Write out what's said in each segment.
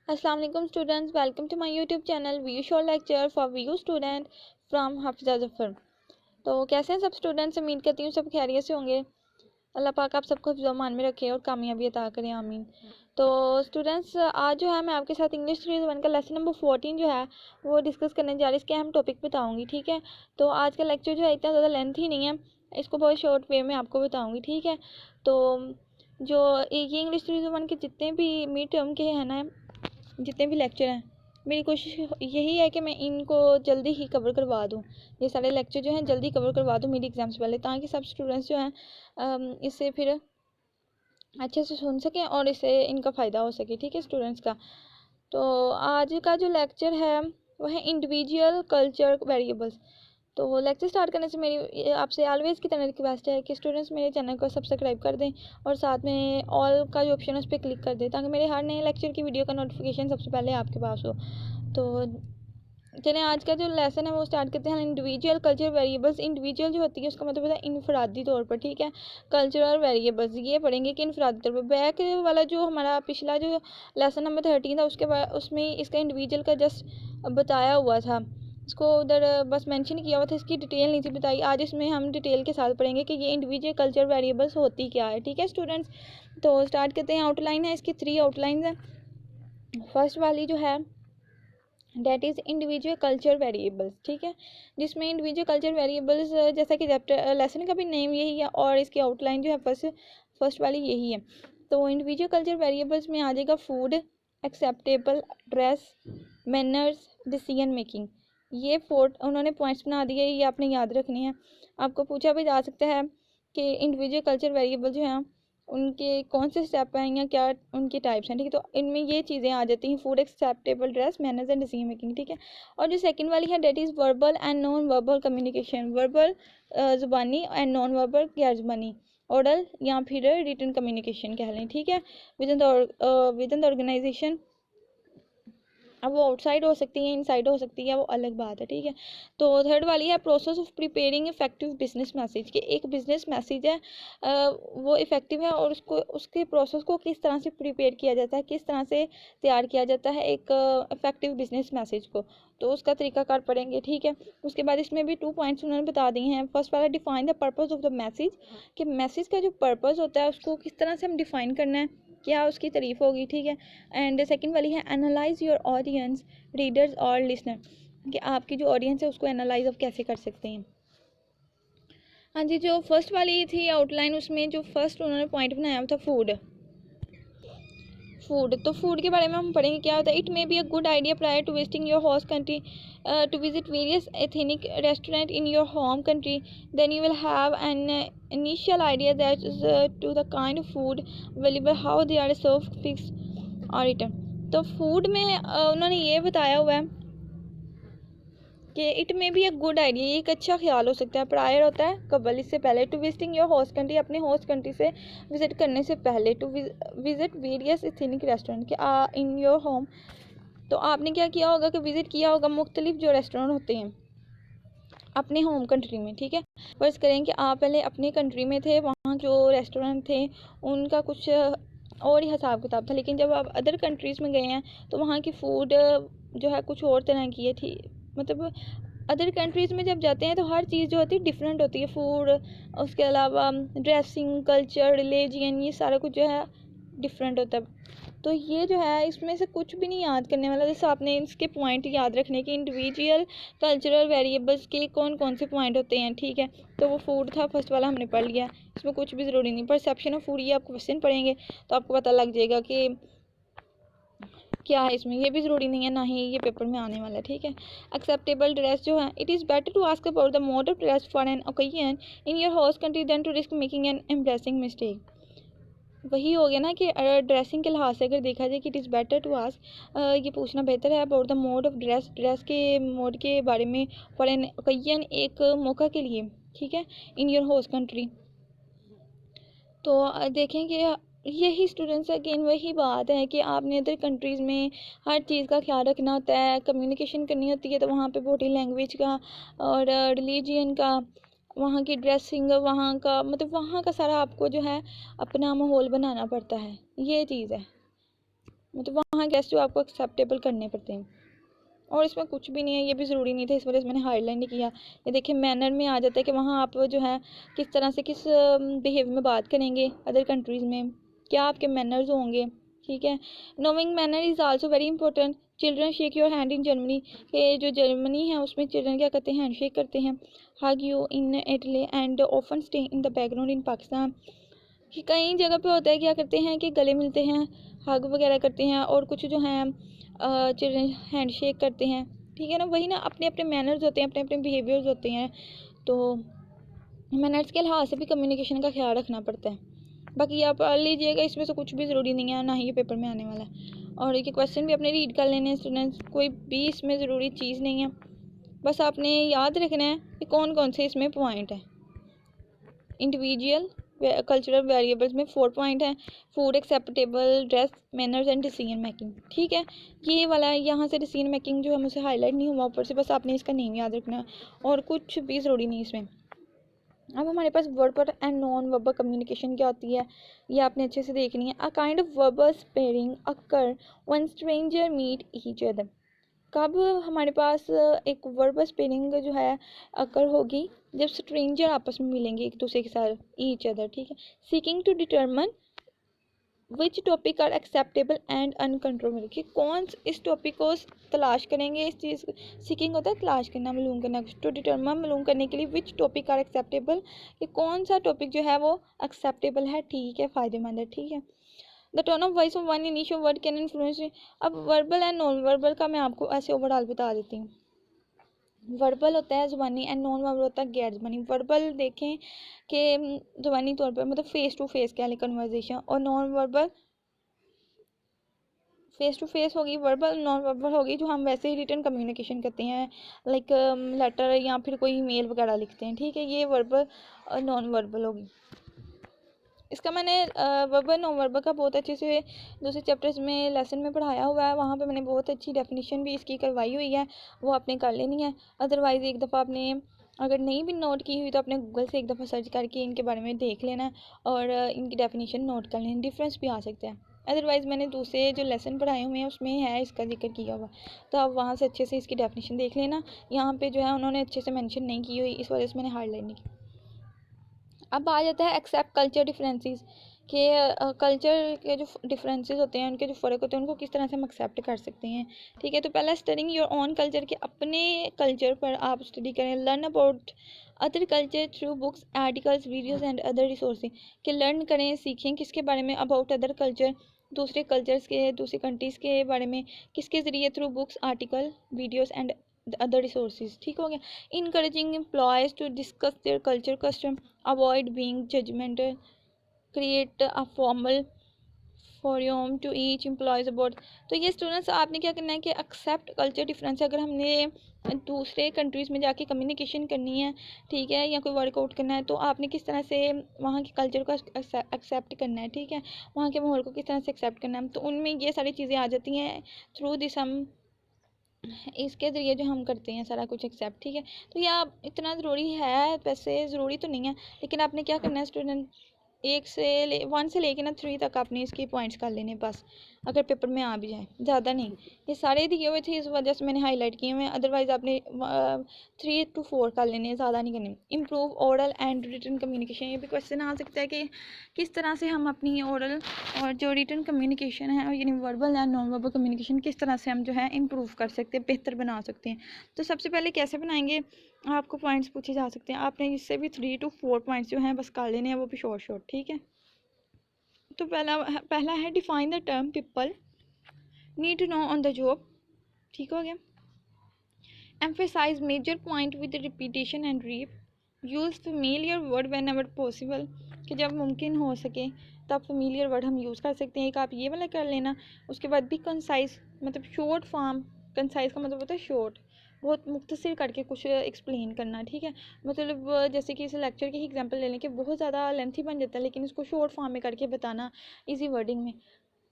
अस्सलाम वालेकुम students, welcome to my YouTube channel view short lecture for view student from Hafiza Zafar. तो कैसे हैं सब स्टूडेंट्स? उम्मीद करती हूँ सब खैरियत से होंगे। अल्लाह पाक आप सबको हिफ्ज़-ओ-मान में रखे और कामयाबी अता करें, आमीन। तो स्टूडेंट्स, आज जो है मैं आपके साथ इंग्लिश सीरीज़ 1 का लेसन नंबर 14 जो है वो डिस्कस करने जा रही है। इसके अहम टॉपिक बताऊँगी, ठीक है। तो आज का लेक्चर जो है इतना ज़्यादा लेंथी नहीं है, इसको बहुत शॉर्ट वे में आपको बताऊँगी, ठीक है। तो जो ये इंग्लिश सीरीज़ 1 के जितने भी मिड टर्म के हैं ना, जितने भी लेक्चर हैं, मेरी कोशिश यही है कि मैं इनको जल्दी ही कवर करवा दूँ। ये सारे लेक्चर जो हैं जल्दी कवर करवा दूँ मेरी एग्ज़ाम से पहले, ताकि सब स्टूडेंट्स जो हैं इससे फिर अच्छे से सुन सकें और इससे इनका फ़ायदा हो सके, ठीक है स्टूडेंट्स का। तो आज का जो लेक्चर है वह है इंडिविजुअल कल्चर वेरिएबल्स। तो लेक्चर स्टार्ट करने से मेरी आपसे ऑलवेज़ की तरह रिक्वेस्ट है कि स्टूडेंट्स मेरे चैनल को सब्सक्राइब कर दें और साथ में ऑल का जो ऑप्शन है उस पर क्लिक कर दें, ताकि मेरे हर नए लेक्चर की वीडियो का नोटिफिकेशन सबसे पहले आपके पास हो। तो चलिए आज का जो लेसन है वो स्टार्ट करते हैं। Individual culture variables. इंडिविजुअल जो होती है उसका मतलब होता है इनफरादी तौर पर, ठीक है। कल्चरल वेरिएबल्स ये पढ़ेंगे कि इनफरादी तौर पर। बैक वाला जो हमारा पिछला जो लेसन नंबर 13 था उसके बाद उसमें इसका इंडिविजुअल का जस्ट बताया हुआ था, इसको उधर बस मेंशन किया हुआ था, इसकी डिटेल नहीं थी बताई। आज इसमें हम डिटेल के साथ पढ़ेंगे कि ये इंडिविजुअल कल्चर वेरिएबल्स होती क्या है, ठीक है स्टूडेंट्स। तो स्टार्ट करते हैं। आउटलाइन है इसकी, 3 आउटलाइन है। फर्स्ट वाली जो है that is individual culture variables, ठीक है, जिसमें इंडिविजुअल कल्चर वेरिएबल्स जैसा कि चैप्टर लेसन का भी नेम यही है और इसकी आउटलाइन जो है फर्स्ट वाली यही है। तो इंडिविजुअल कल्चर वेरिएबल्स में आ जाएगा food, acceptable dress, manners, decision making. ये 4 उन्होंने पॉइंट्स बना दिए, ये आपने याद रखनी है। आपको पूछा भी जा सकता है कि इंडिविजुअल कल्चर वेरिएबल जो हैं उनके कौन से स्टेप हैं या क्या उनके टाइप्स हैं, ठीक है। तो इनमें ये चीज़ें आ जाती हैं, food, acceptable dress, manners and decision making, ठीक है। और जो सेकंड वाली है that is verbal and non verbal communication. Verbal ज़ुबानी एंड नॉन वर्बल गैर ज़ुबानी, ओरल या फिर रिटन कम्युनिकेशन कह लें, ठीक है। विद इन द ऑर्गेनाइजेशन, अब वो आउटसाइड हो सकती है, इनसाइड हो सकती है, वो अलग बात है, ठीक है। तो थर्ड वाली है process of preparing effective business message, कि एक बिजनेस मैसेज है वो इफेक्टिव है और उसको उसके प्रोसेस को किस तरह से प्रिपेयर किया जाता है, किस तरह से तैयार किया जाता है एक इफेक्टिव बिजनेस मैसेज को, तो उसका तरीकाकार पढ़ेंगे, ठीक है। उसके बाद इसमें भी 2 पॉइंट्स उन्होंने बता दिए हैं। फर्स्ट वाला define the purpose of the message, कि मैसेज का जो पर्पज़ होता है उसको किस तरह से हम डिफाइन करना है, क्या उसकी तारीफ होगी, ठीक है। एंड सेकंड वाली है एनालाइज योर ऑडियंस, रीडर्स और लिसनर, कि आपकी जो ऑडियंस है उसको एनालाइज आप कैसे कर सकते हैं। हाँ जी, जो फर्स्ट वाली थी आउटलाइन उसमें जो फर्स्ट उन्होंने पॉइंट बनाया था फूड। तो फूड के बारे में हम पढ़ेंगे क्या होता है। It may be a good idea prior to visiting your host country to visit various ethnic restaurant in your home country, then you will have an initial idea that is to the kind of food available, how they are served, fixed or eaten। तो food में उन्होंने ये बताया हुआ है कि it में भी एक गुड आइडिया, ये एक अच्छा ख्याल हो सकता है। प्रायर होता है कबल, इससे पहले। To visiting your host country, अपने होस्ट कंट्री से विजिट करने से पहले। To visit various ethnic restaurant, कि इन योर होम, तो आपने क्या किया होगा कि विज़िट किया होगा मुख्तलिफ जो रेस्टोरेंट होते हैं अपने होम कंट्री में, ठीक है। फर्ज करें कि आप पहले अपने कंट्री में थे, वहाँ जो रेस्टोरेंट थे उनका कुछ और ही हिसाब किताब था, लेकिन जब आप अदर कंट्रीज़ में गए हैं तो वहाँ की फ़ूड जो है कुछ और तरह की है, ठीक। मतलब अदर कंट्रीज़ में जब जाते हैं तो हर चीज़ जो होती है डिफरेंट होती है, फूड, उसके अलावा ड्रेसिंग, कल्चर, रिलीजन, ये सारा कुछ जो है डिफरेंट होता है। तो ये जो है इसमें से कुछ भी नहीं याद करने वाला, जैसे आपने इसके पॉइंट याद रखने के इंडिविजुअल कल्चरल वेरिएबल्स के कौन कौन से पॉइंट होते हैं, ठीक है। तो वो फूड था फर्स्ट वाला, हमने पढ़ लिया, इसमें कुछ भी ज़रूरी नहीं। परसेप्शन ऑफ फूड, ये आप क्वेश्चन पढ़ेंगे तो आपको पता लग जाएगा कि क्या है इसमें, ये भी ज़रूरी नहीं है, ना ही ये पेपर में आने वाला है, ठीक है। एक्सेप्टेबल ड्रेस जो है, it is better to ask about the mode of dress for an occasion in your host country than to risk making an embarrassing mistake. वही हो गया ना कि ड्रेसिंग के लिहाज से अगर देखा जाए कि it is better to ask, ये पूछना बेहतर है about the mode of dress के मोड के बारे में, फॉर एन ओकेजन, एक मौका के लिए, ठीक है, इन योर होस्ट कंट्री। तो देखें कि यही स्टूडेंट्स अगेन वही बात है कि आपने अदर कंट्रीज़ में हर चीज़ का ख्याल रखना होता है, कम्युनिकेशन करनी होती है, तो वहाँ पे बॉडी लैंग्वेज का और रिलीजियन का, वहाँ की ड्रेसिंग, वहाँ का मतलब वहाँ का सारा आपको जो है अपना माहौल बनाना पड़ता है, ये चीज़ है। मतलब वहाँ गेस्ट जो आपको एक्सेप्टेबल करने पड़ते हैं। और इसमें कुछ भी नहीं है, ये भी ज़रूरी नहीं था, इस वजह से मैंने हाईलाइट नहीं किया। ये देखिए मैनर में आ जाता है कि वहाँ आप जो है किस तरह से किस बिहेवियर में बात करेंगे अदर कंट्रीज़ में, क्या आपके मैनर्स होंगे, ठीक है। Knowing manner is also very important. Children shake your hand in Germany, के जो जर्मनी है उसमें चिल्ड्रन क्या करते हैं, हैंड शेक करते हैं। Hug you in Italy and often stay in the background इन पाकिस्तान, कि कई जगह पे होता है क्या करते हैं कि गले मिलते हैं, हग वगैरह करते हैं, और कुछ जो हैं चिल्ड्रन हैंड शेक करते हैं, ठीक है ना। वही ना, अपने अपने मैनर्स होते हैं, अपने अपने बिहेवियर्स होते हैं, तो मैनर्स के लिहाज से भी कम्युनिकेशन का ख्याल रखना पड़ता है। बाकी आप पढ़ लीजिएगा, इसमें से कुछ भी ज़रूरी नहीं है, ना ही ये पेपर में आने वाला है। और ये क्वेश्चन भी अपने रीड कर लेने हैं स्टूडेंट्स, कोई भी इसमें ज़रूरी चीज़ नहीं है, बस आपने याद रखना है कि कौन कौन से इसमें पॉइंट है। इंडिविजुअल कल्चरल वेरिएबल्स में 4 पॉइंट हैं, food, acceptable, dress, manners and decision making, ठीक है। ये वाला यहाँ से डिसीजन मेकिंग जो है मुझसे हाईलाइट नहीं हुआ ऊपर से, बस आपने इसका नेम याद रखना है और कुछ भी ज़रूरी नहीं इसमें। अब हमारे पास verbal and non verbal communication क्या होती है, ये आपने अच्छे से देखनी है। A kind of verbal pairing occur when stranger meet each other, कब हमारे पास एक वर्बल स्पेलिंग जो है अकर होगी, जब स्ट्रेंजर आपस में मिलेंगे एक दूसरे के साथ, ईच अदर, ठीक है। Seeking to determine which topic are acceptable and uncontrollable, कि कौन इस टॉपिक को तलाश करेंगे, इस चीज़ सीकिंग होता है तलाश करना, मालूम करना, टू डिटरमिन मालूम करने के लिए विच टॉपिक आर एक्सेप्टेबल, कि कौन सा टॉपिक जो है वो एक्सेप्टेबल है, ठीक है, फ़ायदेमंद है, ठीक है। The tone of voice of one initial word can influence. अब वर्बल एंड नॉन वर्बल का मैं आपको ऐसे ओवरऑल बता देती हूँ। वर्बल होता है ज़ुबानी एंड नॉन वर्बल होता है गैर ज़ुबानी। वर्बल देखें कि ज़ुबानी तौर पर मतलब फेस टू फेस क्या है कन्वर्जेशन, और non verbal face to face होगी, वर्बल नॉन वर्बल होगी जो हम वैसे ही रिटर्न कम्युनिकेशन करते हैं, लाइक लेटर या फिर कोई ईमेल वगैरह लिखते हैं, ठीक है, ये वर्बल नॉन वर्बल होगी। इसका मैंने वर्बल नॉन वर्बल का बहुत अच्छे से दूसरे चैप्टर्स में लेसन में पढ़ाया हुआ है, वहाँ पे मैंने बहुत अच्छी डेफिनेशन भी इसकी करवाई हुई है, वो आपने कर लेनी है। अदरवाइज़ एक दफ़ा आपने अगर नहीं भी नोट की हुई तो अपने गूगल से एक दफ़ा सर्च करके इनके बारे में देख लेना और इनकी डेफिनेशन नोट कर लेना, डिफरेंस भी आ सकता है। अदरवाइज़ मैंने दूसरे जो लेसन पढ़ाए हुए हैं उसमें है इसका जिक्र किया हुआ, तो आप वहाँ से अच्छे से इसकी डेफिनेशन देख लेना। यहाँ पे जो है उन्होंने अच्छे से मेंशन नहीं की हुई, इस वजह से मैंने हाईलाइट नहीं की। अब आ जाता है एक्सेप्ट कल्चर डिफरेंसेस, के कल्चर के जो डिफरेंसेस होते हैं, उनके जो फ़र्क होते हैं, उनको किस तरह से हम एक्सेप्ट कर सकते हैं, ठीक है। तो पहला स्टडिंग योर ओन कल्चर, के अपने कल्चर पर आप स्टडी करें। Learn about other culture through books, articles, videos and other resources, के लर्न करें, सीखें किसके बारे में, अबाउट अदर कल्चर, दूसरे कल्चर्स के, दूसरी कंट्रीज़ के बारे में, किसके ज़रिए, through books, article, videos and other resources, ठीक हो गया। Encouraging employees to discuss their culture custom, avoid being judgmental, create a formal forum to each employees about. तो ये स्टूडेंट्स आपने क्या करना है कि एक्सेप्ट कल्चर डिफरेंस, अगर हमने दूसरे कंट्रीज़ में जाके कम्युनिकेशन करनी है, ठीक है, या कोई वर्कआउट करना है, तो आपने किस तरह से वहाँ के कल्चर को एक्सेप्ट करना है, ठीक है, वहाँ के माहौल को किस तरह से एक्सेप्ट करना है, तो उनमें ये सारी चीज़ें आ जाती हैं। थ्रू दिस हम इसके ज़रिए जो हम करते हैं सारा कुछ एक्सेप्ट, ठीक है। तो यह इतना ज़रूरी है, वैसे ज़रूरी तो नहीं है, लेकिन आपने क्या करना है स्टूडेंट, 1 से लेके ना 3 तक आपने इसके पॉइंट्स कर लेने बस, अगर पेपर में आ भी जाए, ज़्यादा नहीं। ये सारे दिए हुए थे, इस वजह से मैंने हाईलाइट किए हुए हैं, अदरवाइज़ आपने 3 to 4 कर लेने, ज़्यादा नहीं करने। Improve oral and written communication, ये भी क्वेश्चन आ सकता है कि किस तरह से हम अपनी ओरल और जो रिटन कम्युनिकेशन है, यानी verbal and non verbal communication, किस तरह से हम जो है इम्प्रूव कर सकते हैं, बेहतर बना सकते हैं। तो सबसे पहले कैसे बनाएंगे, आपको पॉइंट्स पूछे जा सकते हैं, आपने इससे भी 3 to 4 पॉइंट्स जो हैं बस कर लेने हैं, वो भी शॉर्ट, ठीक है। तो पहला है define the term people need to know on the job, ठीक हो गया। Emphasize major point with repetition and reap, use familiar word whenever possible, कि जब मुमकिन हो सके तब फेमिलियर वर्ड हम यूज़ कर सकते हैं, एक आप ये वाला कर लेना। उसके बाद भी कंसाइज, मतलब शॉर्ट फॉर्म, कंसाइज का मतलब होता है शॉर्ट, बहुत मुख्तसर करके कुछ एक्सप्लेन करना, ठीक है। मतलब जैसे कि इस लेक्चर की एग्जांपल ले लें कि बहुत ज़्यादा लेंथी बन जाता है, लेकिन इसको शॉर्ट फॉर्म में करके बताना इजी वर्डिंग में,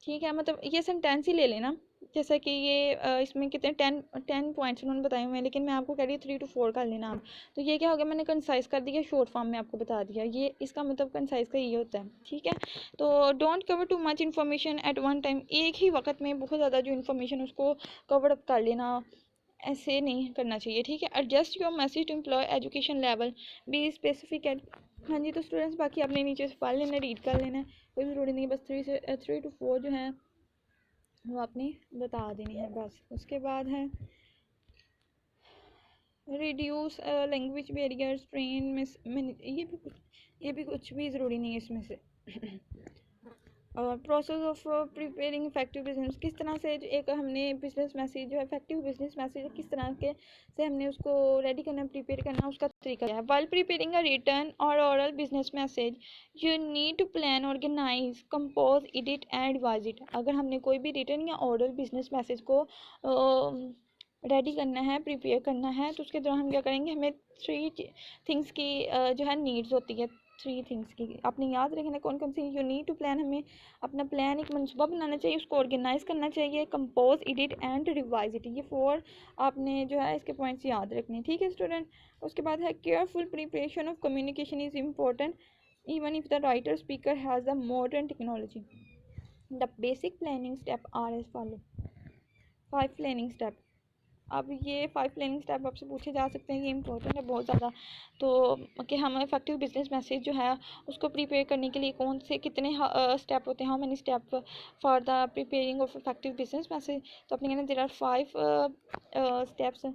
ठीक है। मतलब ये सेंटेंस ही ले लेना, जैसा कि ये इसमें कितने 10 पॉइंट्स उन्होंने बताए हुए हैं, लेकिन मैं आपको कह रही हूँ 3 to 4 कर लेना आप। तो ये क्या हो गया, मैंने कंसाइज कर दिया, शॉर्ट फॉर्म में आपको बता दिया। ये इसका मतलब कंसाइज का ये होता है, ठीक है। तो don't cover too much information at one time, एक ही वक्त में बहुत ज़्यादा जो इन्फॉर्मेशन उसको कवर अप कर लेना, ऐसे नहीं करना चाहिए, ठीक है। Adjust your message to employ education level, be specific at. हाँ जी, तो स्टूडेंट्स बाकी आपने नीचे से पढ़ लेना, रीड कर लेना है, कोई ज़रूरी नहीं, बस 3 to 4 जो है वो आपने बता देनी है बस। उसके बाद है रिड्यूस लैंग्वेज बैरियर्स, ट्रेन ये भी कुछ भी ज़रूरी नहीं है इसमें से। और process of preparing effective business, किस तरह से एक हमने बिजनेस मैसेज जो है इफेक्टिव बिजनेस मैसेज किस तरह के से हमने उसको रेडी करना, प्रिपेयर करना, उसका तरीका है। वाइल प्रिपेयरिंग अ रिटन और oral business message you need to plan, organize, compose, edit and revise it. अगर हमने कोई भी रिटन या ओरल बिजनेस मैसेज को रेडी करना है, प्रिपेयर करना है, तो उसके दौरान हम क्या करेंगे, हमें 3 थिंग्स की जो है नीड्स होती है, 3 थिंग्स की आपने याद रखना कौन कौन सी। यू नीड टू प्लान, हमें अपना प्लान एक मनसूबा बनाना चाहिए, उसको ऑर्गेनाइज करना चाहिए, compose, edit and revise it. ये 4 आपने जो है इसके पॉइंट्स याद रखने, ठीक है स्टूडेंट। उसके बाद है careful preparation of communication is important even if the writer speaker has the modern technology. The basic planning step are as follow. 5 planning step. अब ये 5 प्लानिंग स्टेप आपसे पूछे जा सकते हैं, ये इंपॉर्टेंट है बहुत ज़्यादा। तो कि हम इफेक्टिव बिजनेस मैसेज जो है उसको प्रिपेयर करने के लिए कौन से कितने स्टेप होते हैं, how many step for the preparing of effective business message. तो अपने कहना there are 5 steps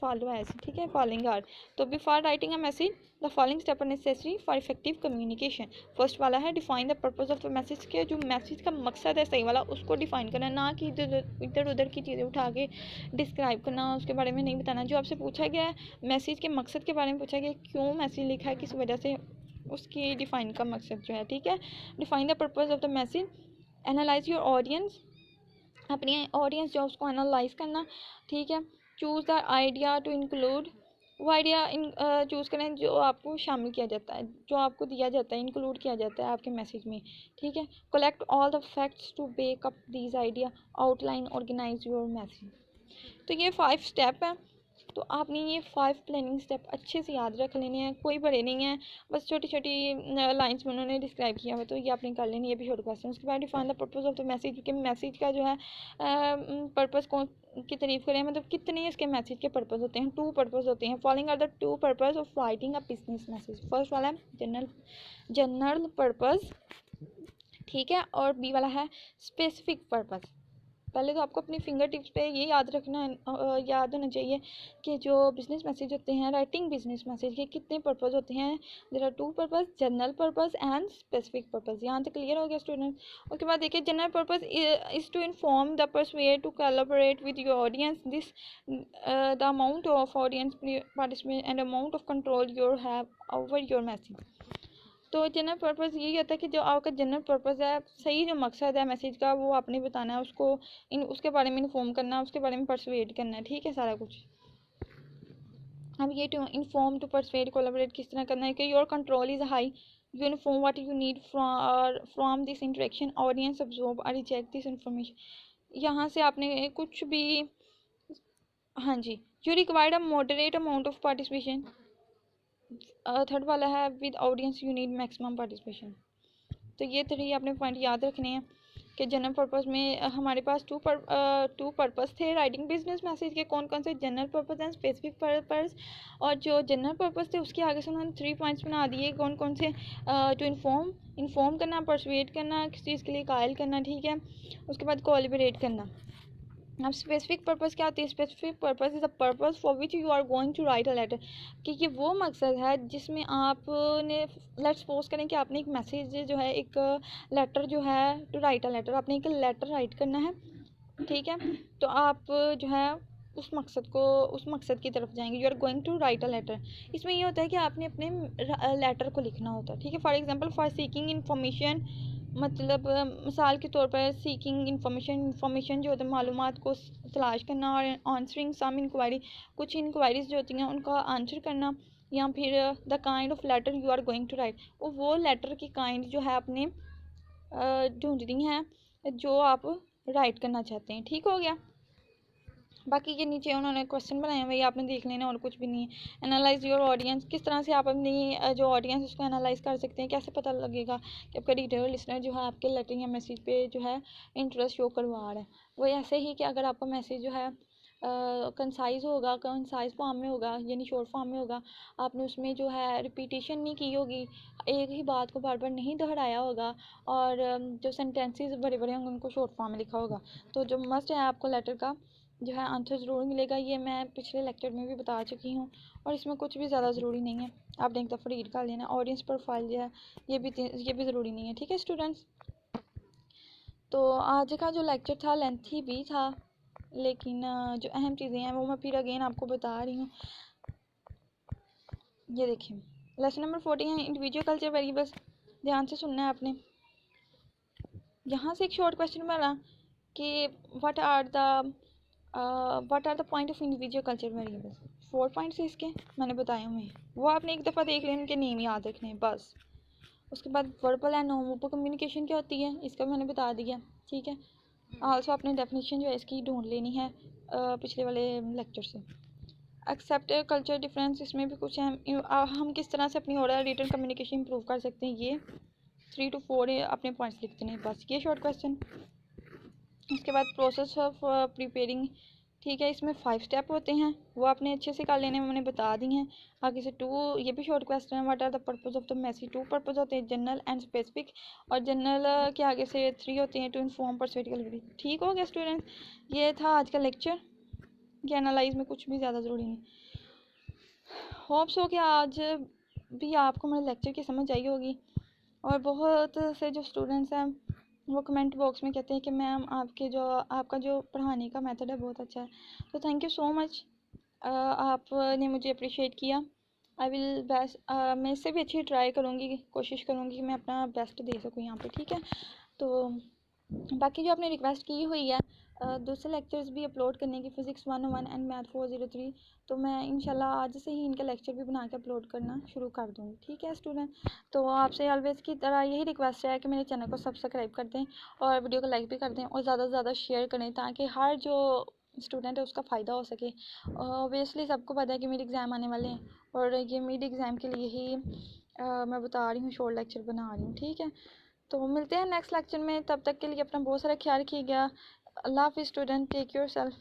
follow as, ठीक है, फॉलोइंग आर। तो before writing a message the following step are necessary for effective communication. First वाला है define the purpose of the message, के जो मैसेज का मकसद है सही वाला उसको डिफाइन करना, ना कि इधर उधर की चीज़ें उठा के डिस्क्राइब करना, उसके बारे में नहीं बताना। जो आपसे पूछा गया है मैसेज के मकसद के बारे में पूछा गया, क्यों मैसेज लिखा है, किस वजह से, उसकी डिफाइन का मकसद जो है, ठीक है। Define the purpose of the message, analyse your audience, अपनी ऑडियंस जो उसको एनालाइज करना, ठीक है। Choose the idea to include, वो आइडिया चूज़ करें जो आपको शामिल किया जाता है, जो आपको दिया जाता है, इंक्लूड किया जाता है आपके मैसेज में, ठीक है। Collect all the facts to back up these idea, outline, organise your message. तो ये 5 स्टेप है। तो आपने ये 5 प्लानिंग स्टेप अच्छे से याद रख लेने हैं, कोई बड़े नहीं हैं, बस छोटी छोटी लाइंस में उन्होंने डिस्क्राइब किया हुआ, तो ये आपने कर लेनी, ये भी शॉर्ट क्वेश्चन। उसके बाद define the purpose of the message, कि मैसेज का जो है पर्पस कौन की तारीफ करें, मतलब कितने इसके मैसेज के पर्पस होते हैं। 2 पर्पस होते हैं। Following are the 2 purpose of writing a business message. First वाला है जनरल पर्पस, ठीक है, और बी वाला है स्पेसिफिक पर्पस। पहले तो आपको अपनी फिंगर टिप्स पे ये याद रखना याद होना चाहिए कि जो बिजनेस मैसेज होते हैं, राइटिंग बिजनेस मैसेज के कितने पर्पस होते हैं। There are 2 purpose, general purpose and specific purpose. यहाँ तक क्लियर हो गया स्टूडेंट। उसके बाद देखिए general purpose is to inform the persuade to collaborate with your audience, this the amount of audience participate and amount of control your have over your message. तो general purpose यही होता है कि जो आपका जनरल पर्पस है, सही जो मकसद है मैसेज का, वो आपने बताना है, उसको उसके बारे में इन्फॉर्म करना है, उसके बारे में परसुएड करना है, ठीक है, सारा कुछ। अब ये to inform, to persuade, collaborate किस तरह करना है कि your control is high, you inform what you need from this interaction, audience absorb और रिजेक्ट दिस इंफॉर्मेशन। यहाँ से आपने कुछ भी, हाँ जी, you required a moderate amount of participation. Third वाला है with audience you need maximum participation. तो ये 3 आपने पॉइंट याद रखने हैं कि जनरल पर्पस में हमारे पास 2 पर्पस थे राइटिंग बिजनेस मैसेज के, कौन कौन से, general purpose and specific purpose. और जो जनरल पर्पस थे उसके आगे से उन्होंने 3 पॉइंट्स बना दिए, कौन कौन से, टू इन्फॉर्म करना, परसुएड करना, किसी चीज़ के लिए कायल करना, ठीक है। उसके बाद कोलैबोरेट करना। अब स्पेसिफिक पर्पस क्या होती है? Specific purpose is a purpose for which you are going to write a letter, कि ये वो मकसद है जिसमें आपने, लेट्स सपोज करें कि आपने एक मैसेज जो है, एक लेटर जो है, टू राइट अ लेटर, आपने एक लेटर राइट करना है, ठीक है। तो आप जो है उस मकसद की तरफ जाएंगे, you are going to write a letter. इसमें ये होता है कि आपने अपने लेटर को लिखना होता है, ठीक है। For example for seeking information, मतलब मिसाल के तौर पर सीकिंग इंफॉर्मेशन जो होता है, मालूमात को तलाश करना, और आंसरिंग सम इंक्वायरी, कुछ इंक्वायरीज जो होती हैं उनका आंसर करना, या फिर the kind of letter you are going to write, वो लेटर की काइंड जो है आपने ढूंढनी है जो आप राइट करना चाहते हैं। ठीक हो गया। बाकी ये नीचे उन्होंने क्वेश्चन बनाए हुए, आपने देख लेना और कुछ भी नहीं है। एनालाइज योर ऑडियंस, किस तरह से आप अपनी जो ऑडियंस उसको एनालाइज कर सकते हैं, कैसे पता लगेगा कि आपका रीडर लिसनर जो है आपके लेटर या मैसेज पे जो है इंटरेस्ट शो करवा रहा है। वो ऐसे ही कि अगर आपका मैसेज जो है कंसाइज होगा, कंसाइज फॉर्म में होगा यानी शॉर्ट फॉर्म में होगा, आपने उसमें जो है रिपीटेशन नहीं की होगी, एक ही बात को बार बार नहीं दोहराया होगा, और जो सेंटेंसेस बड़े बड़े होंगे उनको शॉर्ट फॉर्म में लिखा होगा, तो जो मस्ट है आपको लेटर का जो है आंसर ज़रूर मिलेगा। ये मैं पिछले लेक्चर में भी बता चुकी हूँ, और इसमें कुछ भी ज़्यादा ज़रूरी नहीं है, आपने एक दफ़ा रीड कर लेना। ऑडियंस प्रोफाइल जो है ये भी ज़रूरी नहीं है। ठीक है स्टूडेंट्स, तो आज का जो लेक्चर था लेंथी भी था, लेकिन जो अहम चीज़ें हैं वो मैं फिर अगेन आपको बता रही हूँ। ये देखिए लेसन नंबर 14 है इंडिविजुअल कल्चर वेरिएबल्स। ध्यान से सुनना है आपने। यहाँ से एक शॉर्ट क्वेश्चन बना कि what are the point of individual culture variables. 4 points इसके मैंने बताए हुए हैं, वो आपने एक दफ़ा देख लें, उनके नेम याद रखने हैं बस। उसके बाद verbal and non verbal communication क्या होती है इसका मैंने बता दिया। ठीक है, आल्सो आपने डेफिनेशन जो है इसकी ढूंढ लेनी है पिछले वाले लेक्चर से। एक्सेप्ट कल्चर डिफरेंस, इसमें भी कुछ हम किस तरह से अपनी ओरल रिटन कम्युनिकेशन इंप्रूव कर सकते हैं, ये 3 to 4 अपने पॉइंट्स लिखते हैं बस, ये शॉर्ट क्वेश्चन। उसके बाद प्रोसेस ऑफ प्रिपेयरिंग, ठीक है, इसमें 5 स्टेप होते हैं, वो आपने अच्छे से कर लेने, मैंने बता दी हैं। आगे से 2, ये भी शॉर्ट क्वेश्चन है। What are the purpose of the message, 2 purpose होते हैं, जनरल एंड स्पेसिफिक, और जनरल के आगे से 3 होते हैं, टू इन्फॉर्म परसुएड। ठीक हो गया स्टूडेंट, ये था आज का लेक्चर। ये एनालाइज में कुछ भी ज़्यादा ज़रूरी नहीं। होप्स हो कि आज भी आपको मेरे लेक्चर की समझ आई होगी, और बहुत से जो स्टूडेंट्स हैं वो कमेंट बॉक्स में कहते हैं कि मैम आपका जो पढ़ाने का मेथड है बहुत अच्छा है, तो थैंक यू सो मच। आपने मुझे अप्रिशिएट किया। आई विल बेस्ट, मैं इससे भी अच्छी ट्राई करूँगी, कोशिश करूँगी कि मैं अपना बेस्ट दे सकूँ यहाँ पे। ठीक है, तो बाकी जो आपने रिक्वेस्ट की हुई है दूसरे लेक्चर्स भी अपलोड करने की, फिज़िक्स 101 एंड मैथ 403, तो मैं इंशाल्लाह आज से ही इनके लेक्चर भी बना के अपलोड करना शुरू कर दूँगी। ठीक है स्टूडेंट, तो आपसे ऑलवेज़ की तरह यही रिक्वेस्ट है कि मेरे चैनल को सब्सक्राइब कर दें और वीडियो को लाइक भी कर दें और ज़्यादा से ज़्यादा शेयर करें, ताकि हर जो स्टूडेंट है उसका फ़ायदा हो सके। ऑब्वियसली सबको पता है कि मेरे एग्ज़ाम आने वाले हैं, और ये मिड एग्ज़ाम के लिए ही मैं बता रही हूँ, शॉर्ट लेक्चर बना रही हूँ। ठीक है, तो मिलते हैं नेक्स्ट लेक्चर में, तब तक के लिए अपना बहुत सारा ख्याल रखिएगा। अल्लाह हाफिज़ स्टूडेंट, टेक योर सेल्फ।